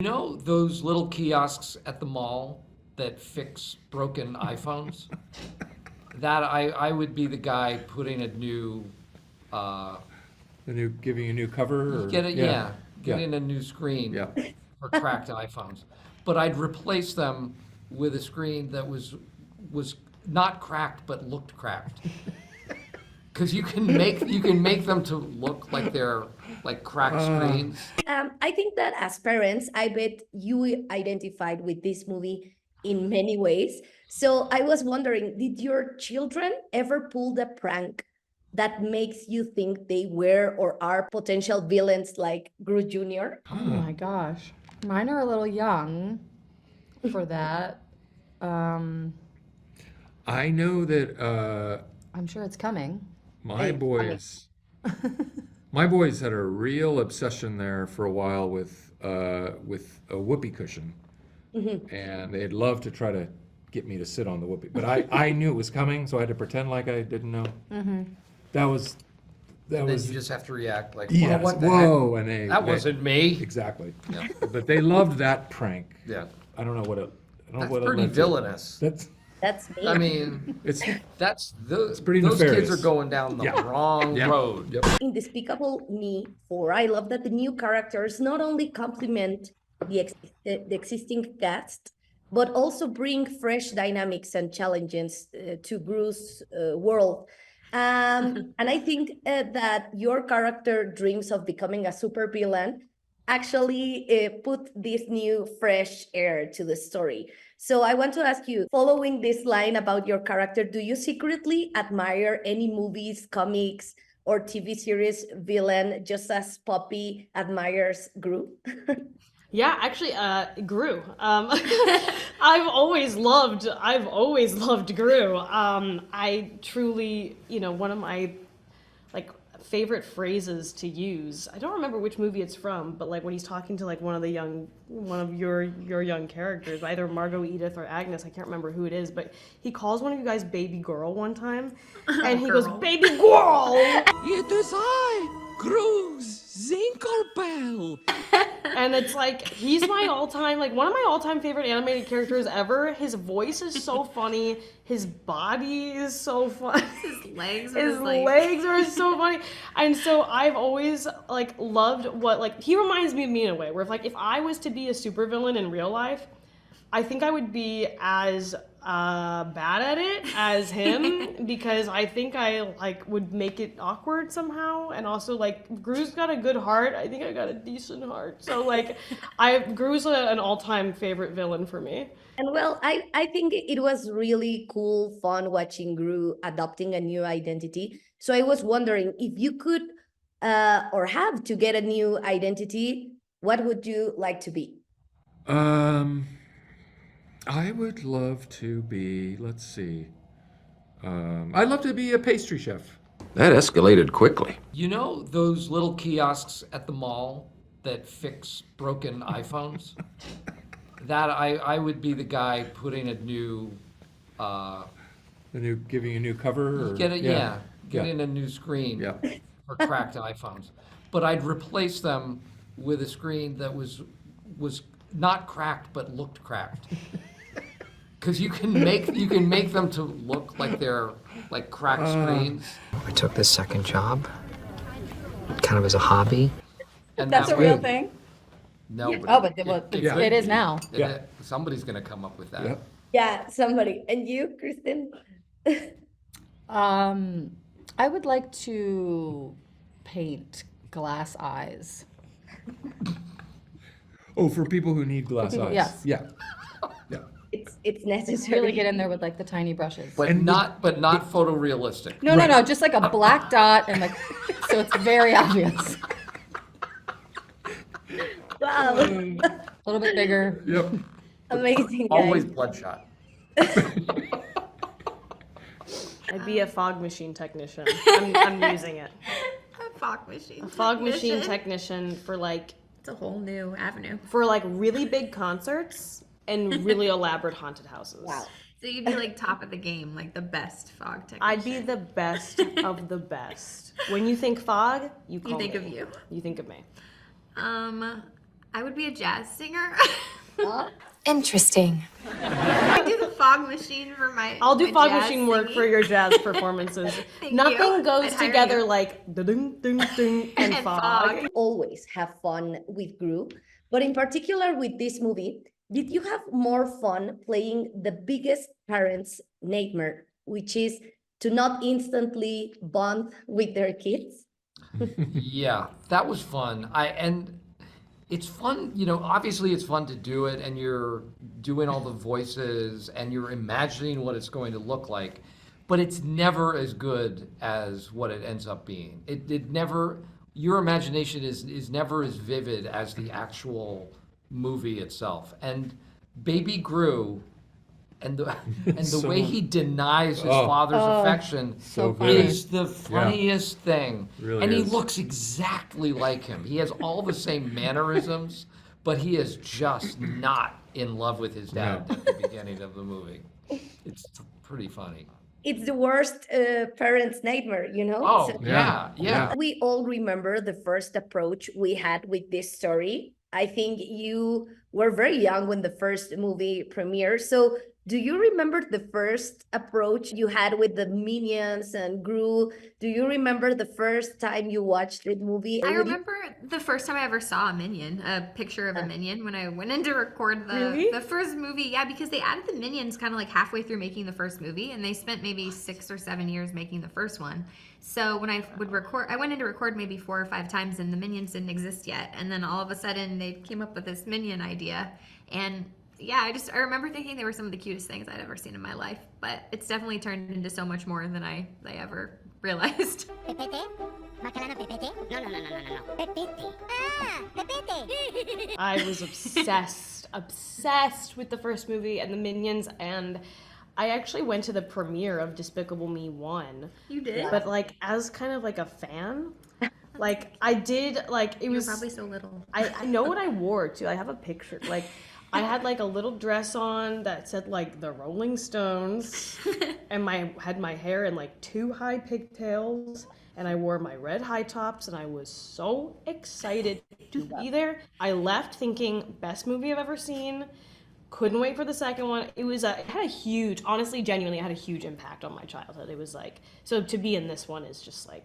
You know those little kiosks at the mall that fix broken iPhones? That I would be the guy putting a new, uh, Giving you a new cover, or yeah, yeah, getting a new screen yeah. for cracked iPhones. But I'd replace them with a screen that was not cracked but looked cracked. Because you can make them to look like they're like cracked screens. I think that as parents, I bet you identified with this movie in many ways. So I was wondering, did your children ever pull the prank that makes you think they were or are potential villains like Gru Jr.? Oh my gosh. Mine are a little young for that. Um, I know that I'm sure it's coming. my boys, my boys had a real obsession there for a while with a whoopee cushion, and they'd love to try to get me to sit on the whoopee, but I knew it was coming, so I had to pretend like I didn't know. That was that And then was you just have to react like, yes, what the whoa, heck? and That wasn't me. exactly. Yeah. But they loved that prank. Yeah. I don't know what it. I don't That's know what it pretty led to. villainous. That's me. I mean, It's those pretty those kids nefarious. are going down the Yeah. wrong Yeah. road. Yep. In Despicable Me 4, I love that the new characters not only complement the existing cast, but also bring fresh dynamics and challenges to Gru's world. And I think that your character dreams of becoming a supervillain actually put this new fresh air to the story. So I want to ask you, following this line about your character, do you secretly admire any movies, comics, or TV series villain just as Poppy admires Gru? Yeah, actually, Gru. I've always loved Gru. I truly, one of my like favorite phrases to use. I don't remember which movie it's from, but like when he's talking to like one of your young characters, either Margot, Edith, or Agnes. I can't remember who it is, but he calls one of you guys baby girl one time, and he goes, "Baby girl." It is I, Cruz Zinkelbell. And it's like, he's my all-time, like, one of my all-time favorite animated characters ever. His voice is so funny. His body is so funny. His legs Are so funny. And so I've always, like, loved what, like, he reminds me of me in a way, where if I was to be a supervillain in real life, I think I would be as bad at it as him, because I think I would make it awkward somehow. And also, like, Gru's got a good heart. I think I got a decent heart. So like, Gru's an all-time favorite villain for me. And well, I think it was really cool, fun watching Gru adopting a new identity. So I was wondering if you could or have to get a new identity, what would you like to be? I would love to be. Let's see. I'd love to be a pastry chef. That escalated quickly. You know those little kiosks at the mall that fix broken iPhones? That I would be the guy putting a new, Giving you a new cover, or getting a new screen Yeah. for cracked iPhones. But I'd replace them with a screen that was not cracked but looked cracked. Because you can make them to look like they're like cracked screens. I took this second job, kind of as a hobby. And That's that a real way- thing. No, Oh, but it is now. Somebody's gonna come up with that. Yeah. Yeah, somebody. And you, Kristen? I would like to paint glass eyes. Oh, for people who need glass eyes. Yes. Yeah. Yeah. It's necessary. Really get in there with like the tiny brushes. But not photorealistic. No, just like a black dot and like, so it's very obvious. Wow. A little bit bigger. Yep. Amazing, guys. Always bloodshot. I'd be a fog machine technician. I'm using it. A fog machine. A fog machine technician for like It's a whole new avenue. really big concerts and really elaborate haunted houses. Wow. So you'd be like top of the game, like the best fog technician. I'd be the best of the best. When you think fog, you You think me. of you. You think of me. I would be a jazz singer. Interesting. I do the fog machine for my. I'll do my fog jazz machine work singing. for your jazz performances. Thank Nothing you. goes I'd hire together you. like ding ding ding and And fog. Always have fun with Gru, but in particular with this movie, did you have more fun playing the biggest parents' nightmare, which is to not instantly bond with their kids? Yeah, that was fun. And it's fun, obviously it's fun to do it and you're doing all the voices and you're imagining what it's going to look like, but it's never as good as what it ends up being. It never, your imagination is never as vivid as the actual movie itself. And Baby Gru and the way he denies his father's affection So good. is the funniest thing. Really and he is. looks exactly like him. He has all the same mannerisms, but he is just not in love with his dad No. at the beginning of the movie. It's pretty funny. It's the worst parents' nightmare, Oh, So- yeah. We all remember the first approach we had with this story. I think you were very young when the first movie premiered. So do you remember the first approach you had with the Minions and Gru? Do you remember the first time you watched the movie? I remember the first time I ever saw a Minion, a picture of a Minion, when I went in to record the first movie. Yeah, because they added the Minions kind of like halfway through making the first movie, and they spent maybe 6 or 7 years making the first one. So when I would record, I went in to record maybe 4 or 5 times, and the Minions didn't exist yet. And then all of a sudden, they came up with this Minion idea, and yeah, I remember thinking they were some of the cutest things I'd ever seen in my life, but it's definitely turned into so much more than I ever realized. I was obsessed with the first movie and the Minions, and I actually went to the premiere of Despicable Me 1. You did? But like as kind of like a fan. Like I did like it You were was probably so little. I know what I wore too. I have a picture. Like I had like a little dress on that said like the Rolling Stones, and had my hair in like 2 high pigtails, and I wore my red high tops, and I was so excited to be there. I left thinking best movie I've ever seen. Couldn't wait for the second one. It had a huge, honestly, genuinely, it had a huge impact on my childhood. It was like, so to be in this one is just like